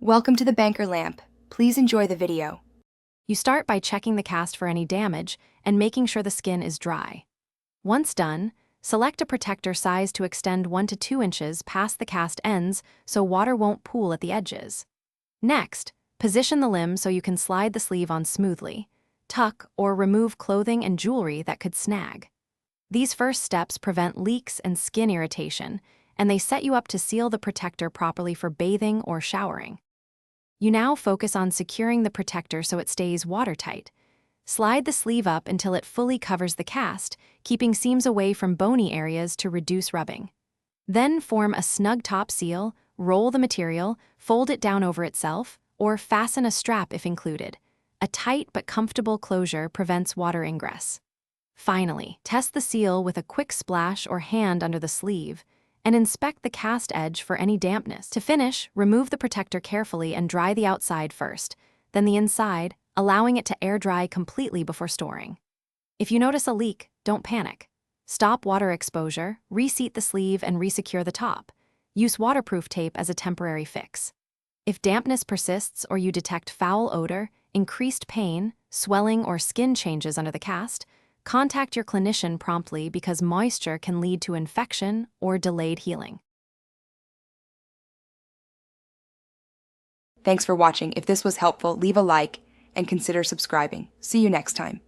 Welcome to the Banker Lamp. Please enjoy the video. You start by checking the cast for any damage and making sure the skin is dry. Once done, select a protector size to extend 1 to 2 inches past the cast ends so water won't pool at the edges. Next, position the limb so you can slide the sleeve on smoothly, tuck or remove clothing and jewelry that could snag. These first steps prevent leaks and skin irritation, and they set you up to seal the protector properly for bathing or showering. You now focus on securing the protector so it stays watertight. Slide the sleeve up until it fully covers the cast, keeping seams away from bony areas to reduce rubbing. Then form a snug top seal, roll the material, fold it down over itself, or fasten a strap if included. A tight but comfortable closure prevents water ingress. Finally, test the seal with a quick splash or hand under the sleeve, and inspect the cast edge for any dampness. To finish, remove the protector carefully and dry the outside first, then the inside, allowing it to air dry completely before storing. If you notice a leak, don't panic. Stop water exposure, reseat the sleeve, and resecure the top. Use waterproof tape as a temporary fix. If dampness persists or you detect foul odor, increased pain, swelling, or skin changes under the cast, contact your clinician promptly because moisture can lead to infection or delayed healing. Thanks for watching. If this was helpful, leave a like and consider subscribing. See you next time.